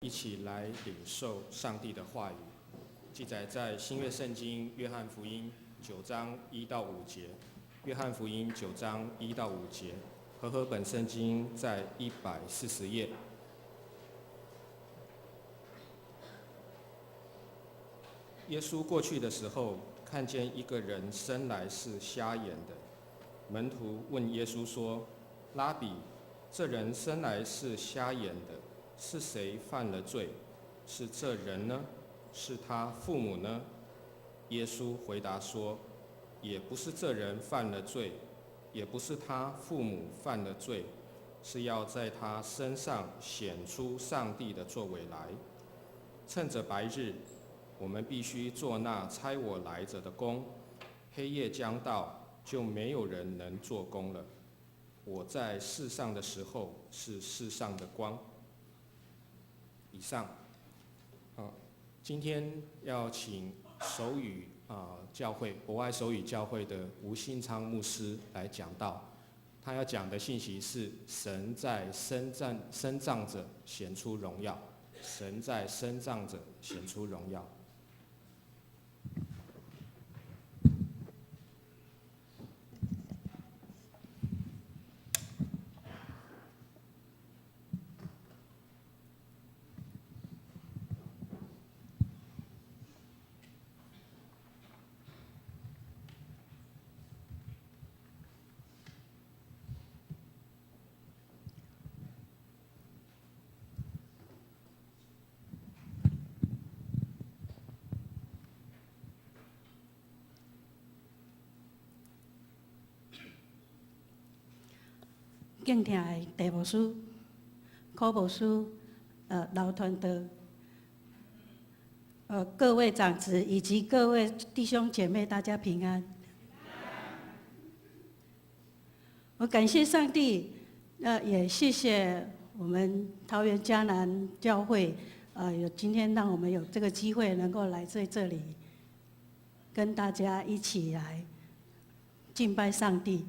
一起来领受上帝的话语，记载在新约圣经约翰福音9章1到5节。约翰福音9章1到5节，和合本圣经在140页。耶稣过去的时候，看见一个人生来是瞎眼的。门徒问耶稣说：“拉比，这人生来是瞎眼的，是谁犯了罪？是这人呢？是他父母呢？”耶稣回答说：“也不是这人犯了罪，也不是他父母犯了罪，是要在他身上显出上帝的作为来。趁着白日，我们必须做那差我来者的工；黑夜将到，就没有人能做工了。我在世上的时候，是世上的光。”以上，今天要请手语教会博爱手语教会的吴信昌牧师来讲道。他要讲的信息是：神在生长者显出荣耀，神在生长者显出荣耀。敬听的弟牧师、柯牧师、老团队、各位长子以及各位弟兄姐妹，大家平安。我感谢上帝，也谢谢我们桃园迦南教会，有今天让我们有这个机会能够来在这里，跟大家一起来敬拜上帝。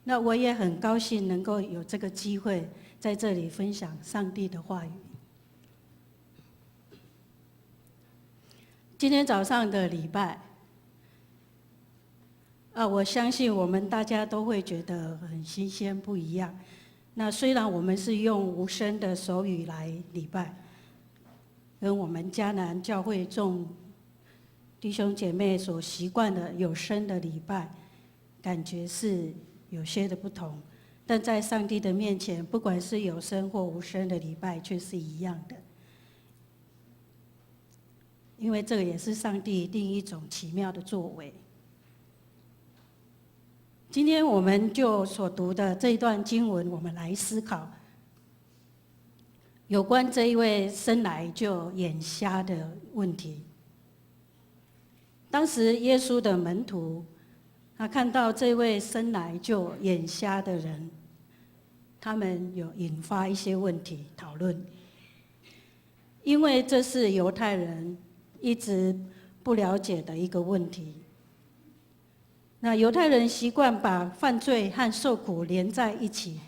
那我也很高兴能够有这个机会在这里分享上帝的话语。今天早上的礼拜，我相信我们大家都会觉得很新鲜不一样。那虽然我们是用无声的手语来礼拜，跟我们迦南教会众弟兄姐妹所习惯的有声的礼拜，感觉是有些的不同，但在上帝的面前，不管是有声或无声的礼拜，却是一样的。因为这个也是上帝另一种奇妙的作为。今天我们就所读的这一段经文，我们来思考有关这一位生来就眼瞎的问题。当时耶稣的门徒，他看到这位生来就眼瞎的人，他们有引发一些问题讨论，因为这是犹太人一直不了解的一个问题。那犹太人习惯把犯罪和受苦连在一起，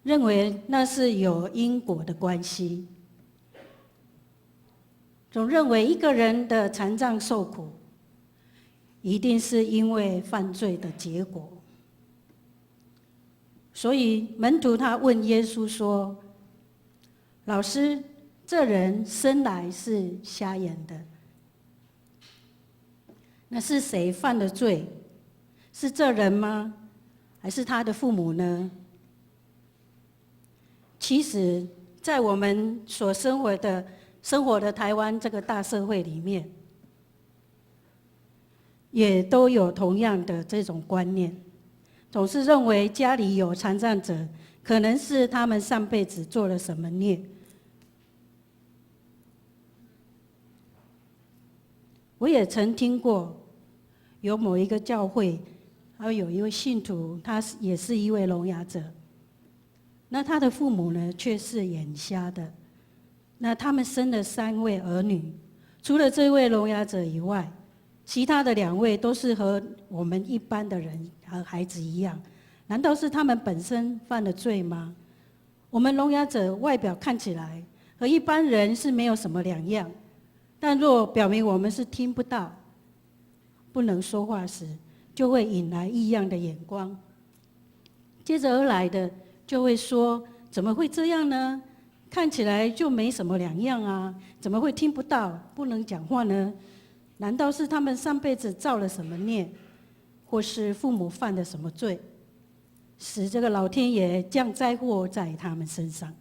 认为那是有因果的关系，总认为一个人的残障受苦，一定是因为犯罪的结果。所以门徒他问耶稣说：“老师，这人生来是瞎眼的，那是谁犯了罪？是这人吗？还是他的父母呢？”其实在我们所生活的台湾这个大社会里面，也都有同样的这种观念，总是认为家里有残障者，可能是他们上辈子做了什么孽。我也曾听过有某一个教会，还有一位信徒，他也是一位聋哑者，那他的父母呢，却是眼瞎的。那他们生了3位儿女，除了这位聋哑者以外，其他的2位都是和我们一般的人和孩子一样，难道是他们本身犯了罪吗？我们聋哑者外表看起来和一般人是没有什么两样，但若表明我们是听不到、不能说话时，就会引来异样的眼光。接着而来的就会说：怎么会这样呢？看起来就没什么两样啊，怎么会听不到、不能讲话呢？难道是他们上辈子造了什么孽，或是父母犯了什么罪，使这个老天爷降灾祸在他们身上？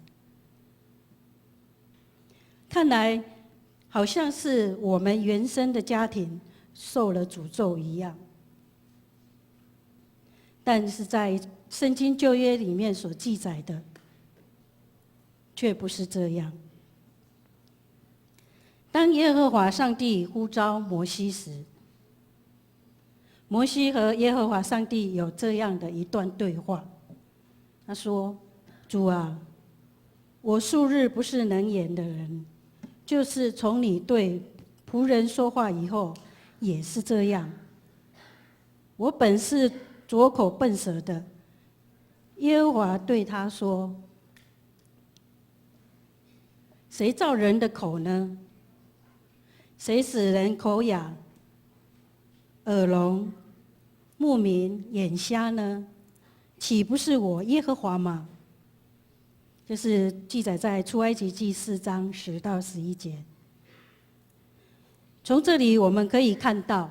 看来好像是我们原生的家庭受了诅咒一样，但是在圣经旧约里面所记载的却不是这样。当耶和华上帝呼召摩西时，摩西和耶和华上帝有这样的一段对话。他说：主啊，我素日不是能言的人，就是从你对仆人说话以后也是这样。我本是拙口笨舌的。耶和华对他说：谁造人的口呢？谁使人口哑、耳聋、目明、眼瞎呢？岂不是我耶和华吗？这是记载在出埃及记4章10到11节。从这里我们可以看到，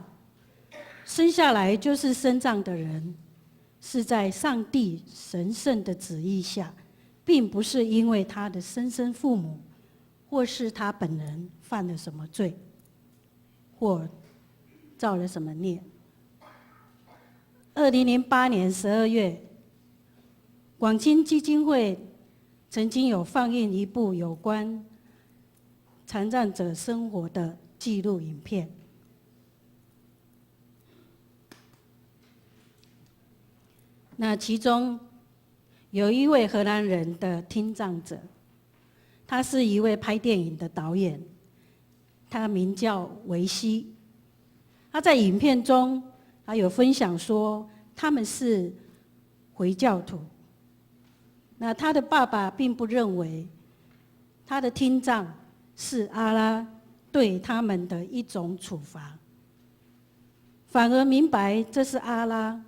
生下来就是身障的人，是在上帝神圣的旨意下，并不是因为他的生身父母或是他本人犯了什么罪，或造了什么孽。2008年12月，广青基金会曾经有放映一部有关残障者生活的纪录影片。那其中有一位荷兰人的听障者，他是一位拍电影的导演，他名叫维西。他在影片中，他有分享说，他们是回教徒。那他的爸爸并不认为他的听障是阿拉对他们的一种处罚，反而明白这是阿拉，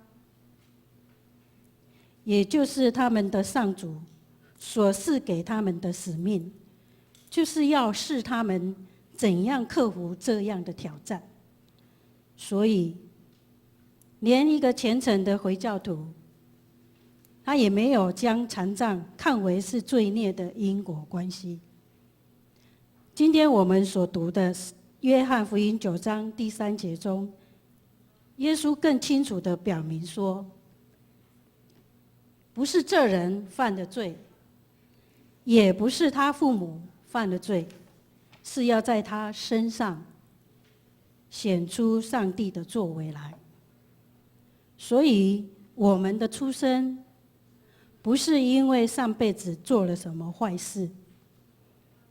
也就是他们的上主所赐给他们的使命，就是要试他们怎样克服这样的挑战。所以连一个虔诚的回教徒，他也没有将残障看为是罪孽的因果关系。今天我们所读的约翰福音9章第3节中，耶稣更清楚地表明说，不是这人犯的罪，也不是他父母犯的罪，是要在他身上显出上帝的作为来。所以我们的出生不是因为上辈子做了什么坏事，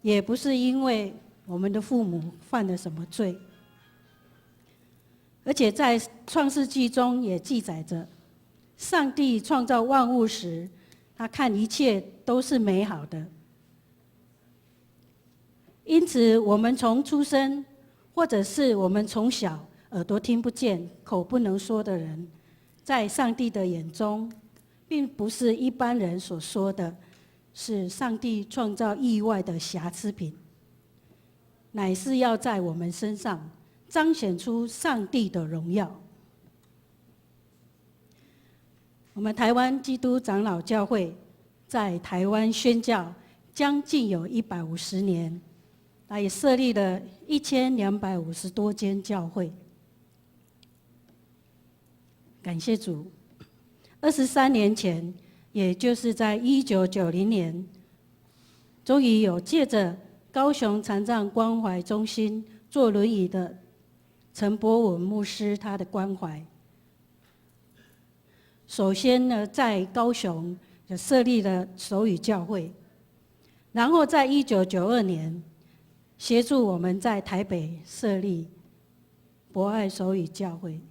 也不是因为我们的父母犯了什么罪，而且在创世纪中也记载着，上帝创造万物时，他看一切都是美好的。因此我们从出生，或者是我们从小耳朵听不见、口不能说的人，在上帝的眼中，并不是一般人所说的是上帝创造意外的瑕疵品，乃是要在我们身上彰显出上帝的荣耀。我们台湾基督长老教会在台湾宣教将近有150年，也设立了1250多间教会。感谢主，23年前，也就是在1990年，终于有借着高雄残障关怀中心坐轮椅的陈博文牧师他的关怀，首先呢，在高雄设立了手语教会，然后在1992年协助我们在台北设立博爱手语教会。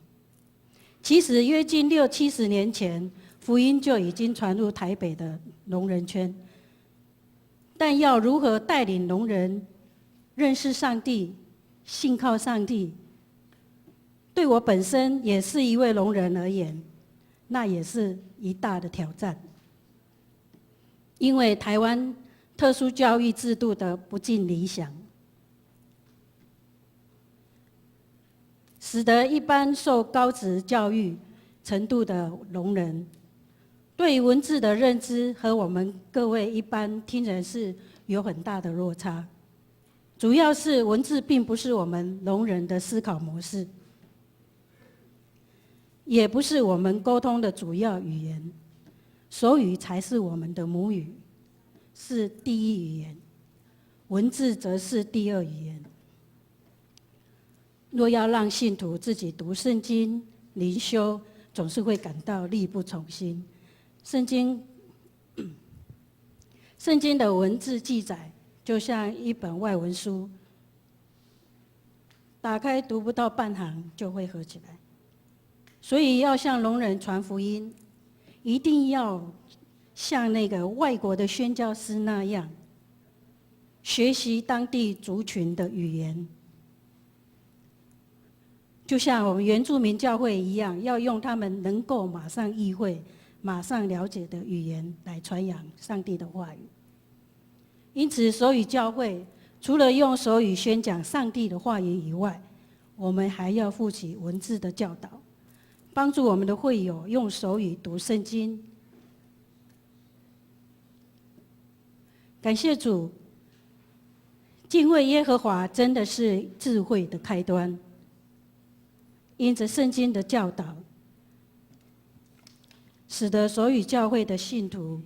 其实约近60、70年前，福福音就已经传入台北的聋人圈。但要如何带领聋人认识上帝、信靠上帝，对我本身也是一位聋人而言，那也是一大的挑战。因为台湾特殊教育制度的不尽理想，使得一般受高职教育程度的聋人，对于文字的认知和我们各位一般听人是有很大的落差。主要是文字并不是我们聋人的思考模式，也不是我们沟通的主要语言，手语才是我们的母语，是第一语言，文字则是第二语言。若要让信徒自己读圣经、灵修，总是会感到力不从心。圣经的文字记载就像一本外文书，打开读不到半行就会合起来。所以要向聋人传福音，一定要像那个外国的宣教师那样，学习当地族群的语言，就像我们原住民教会一样，要用他们能够马上意会、马上了解的语言来传扬上帝的话语。因此，手语教会除了用手语宣讲上帝的话语以外，我们还要负起文字的教导，帮助我们的会友用手语读圣经。感谢主，敬畏耶和华真的是智慧的开端。因着圣经的教导，使得手语教会的信徒，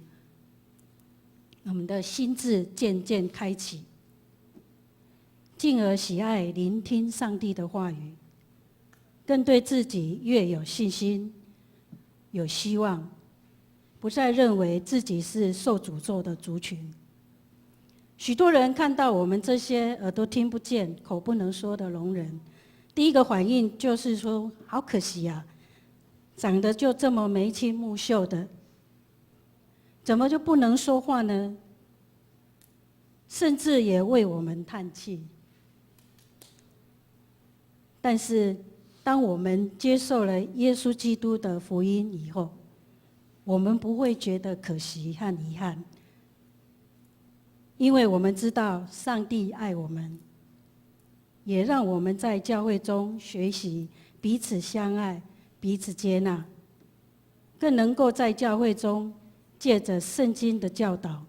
我们的心智渐渐开启，进而喜爱聆听上帝的话语，更对自己越有信心、有希望，不再认为自己是受诅咒的族群。许多人看到我们这些耳朵听不见、口不能说的聋人，第一个反应就是说：好可惜啊，长得就这么眉清目秀的，怎么就不能说话呢？甚至也为我们叹气。但是，当我们接受了耶稣基督的福音以后，我们不会觉得可惜和遗憾，因为我们知道上帝爱我们，也让我们在教会中学习彼此相爱、彼此接纳，更能够在教会中借着圣经的教导，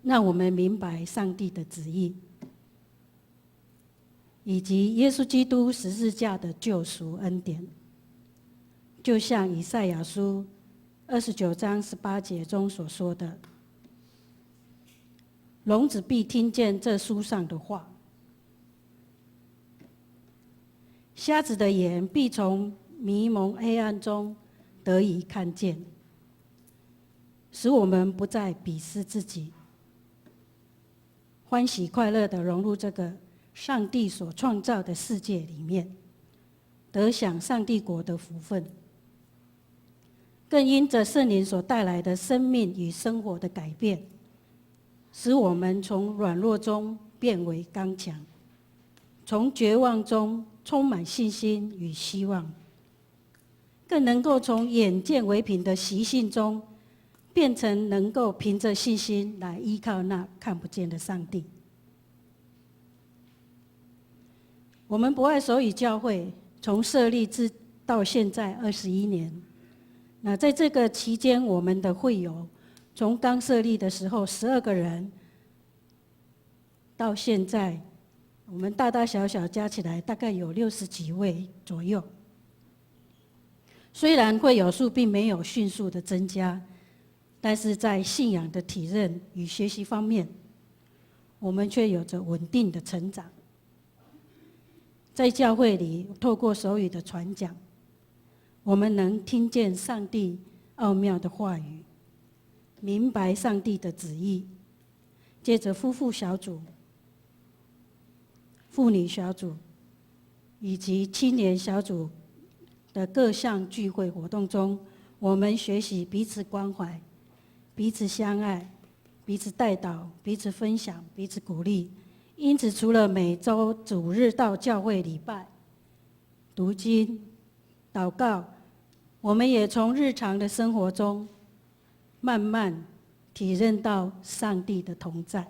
让我们明白上帝的旨意，以及耶稣基督十字架的救赎恩典。就像以赛亚书29章18节中所说的：聋子必听见这书上的话，瞎子的眼必从迷蒙黑暗中得以看见，使我们不再鄙视自己，欢喜快乐地融入这个上帝所创造的世界里面，得享上帝国的福分。更因着圣灵所带来的生命与生活的改变，使我们从软弱中变为刚强，从绝望中充满信心与希望，更能够从眼见为凭的习性中，变成能够凭着信心来依靠那看不见的上帝。我们博爱手语教会从设立至到现在21年，那在这个期间，我们的会友从刚设立的时候12个人，到现在我们大大小小加起来大概有60几位左右。虽然会友数并没有迅速的增加，但是在信仰的体认与学习方面，我们却有着稳定的成长。在教会里，透过手语的传讲，我们能听见上帝奥妙的话语，明白上帝的旨意。接着夫妇小组、妇女小组以及青年小组的各项聚会活动中，我们学习彼此关怀、彼此相爱、彼此代祷、彼此分享、彼此鼓励。因此，除了每周主日到教会礼拜、读经、祷告，我们也从日常的生活中慢慢体认到上帝的同在，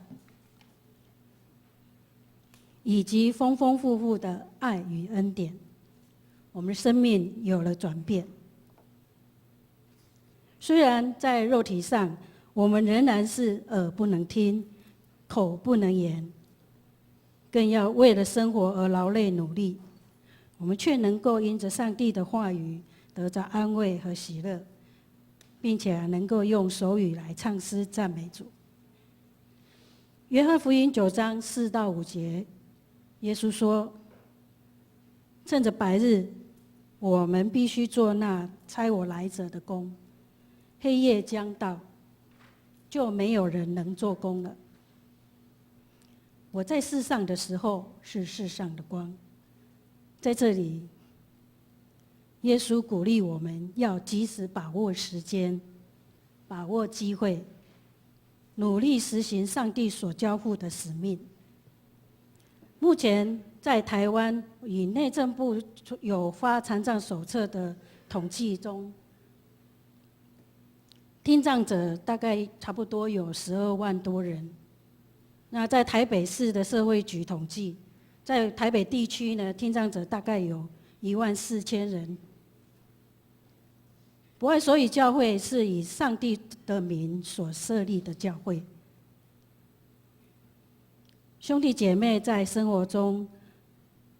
以及丰丰富富的爱与恩典。我们的生命有了转变。虽然在肉体上，我们仍然是耳不能听，口不能言，更要为了生活而劳累努力，我们却能够因着上帝的话语得到安慰和喜乐，并且能够用手语来唱诗赞美主。约翰福音9章4到5节，耶稣说：趁着白日，我们必须做那差我来者的工；黑夜将到，就没有人能做工了。我在世上的时候是世上的光。在这里，耶稣鼓励我们要及时把握时间，把握机会，努力实行上帝所交付的使命。目前在台湾与内政部有发残障手册的统计中，听障者大概差不多有12万多人。那在台北市的社会局统计，在台北地区呢，听障者大概有14000人。博爱手语教会是以上帝的名所设立的教会。兄弟姐妹在生活中，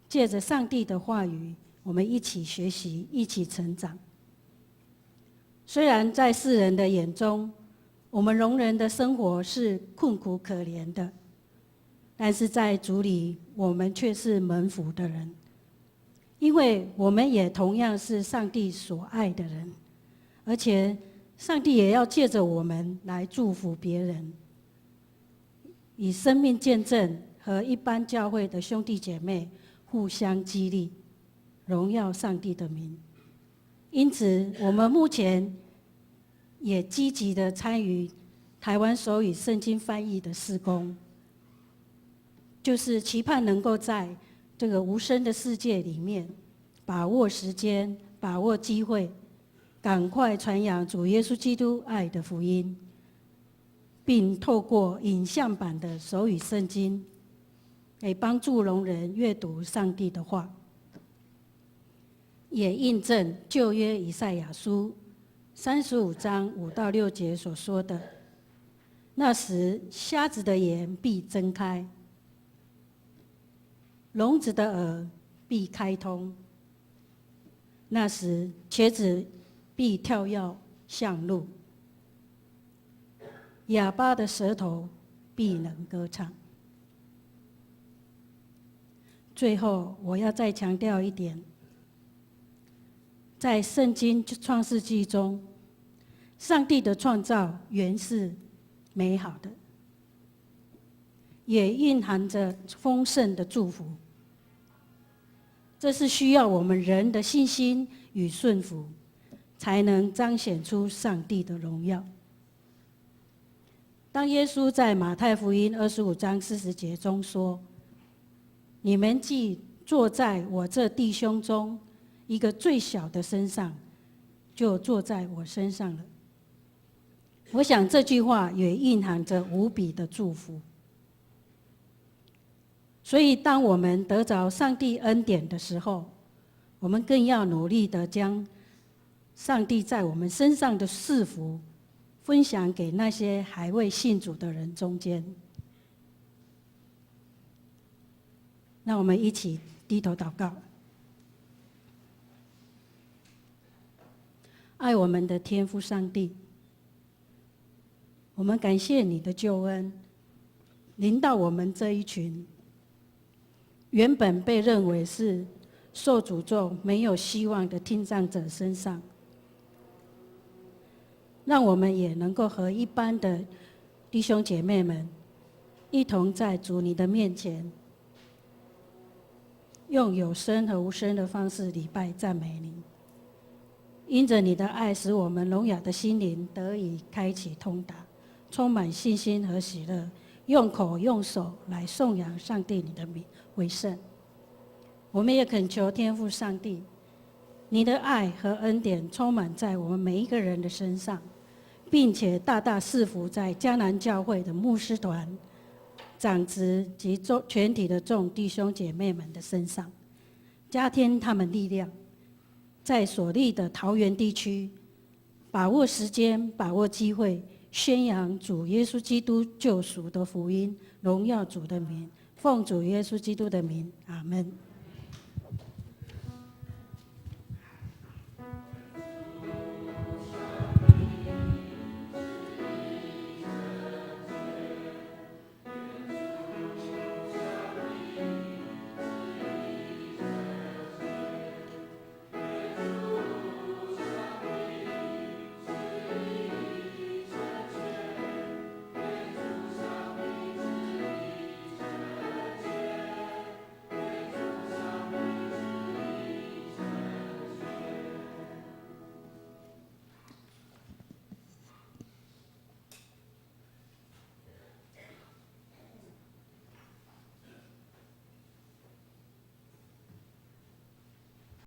借着上帝的话语，我们一起学习，一起成长。虽然在世人的眼中，我们容人的生活是困苦可怜的，但是在主里，我们却是蒙福的人，因为我们也同样是上帝所爱的人，而且上帝也要借着我们来祝福别人，以生命见证和一般教会的兄弟姐妹互相激励，荣耀上帝的名。因此，我们目前也积极的参与台湾手语圣经翻译的事工，就是期盼能够在这个无声的世界里面，把握时间，把握机会，赶快传扬主耶稣基督爱的福音，并透过影像版的手语圣经，来帮助聋人阅读上帝的话，也印证旧约以赛亚书35章5到6节所说的：那时瞎子的眼必睁开，聋子的耳必开通，那时瘸子必跳跃向路，哑巴的舌头必能歌唱。最后，我要再强调一点，在圣经创世纪中，上帝的创造原是美好的，也蕴含着丰盛的祝福。这是需要我们人的信心与顺服，才能彰显出上帝的荣耀。当耶稣在马太福音25章40节中说：你们既坐在我这弟兄中一个最小的身上，就坐在我身上了。我想这句话也蕴含着无比的祝福。所以当我们得着上帝恩典的时候，我们更要努力地将上帝在我们身上的赐福分享给那些还未信主的人中间。让我们一起低头祷告。爱我们的天父上帝，我们感谢你的救恩临到我们这一群原本被认为是受诅咒没有希望的听障者身上，让我们也能够和一般的弟兄姐妹们一同在主你的面前，用有声和无声的方式礼拜赞美你。因着你的爱，使我们聋哑的心灵得以开启通达，充满信心和喜乐，用口用手来颂扬上帝你的名为圣。我们也恳求天父上帝，你的爱和恩典充满在我们每一个人的身上，并且大大赐福在迦南教会的牧师团、长子及全体的众弟兄姐妹们的身上，加添他们力量，在所立的桃园地区，把握时间，把握机会，宣扬主耶稣基督救赎的福音，荣耀主的名，奉主耶稣基督的名，阿们。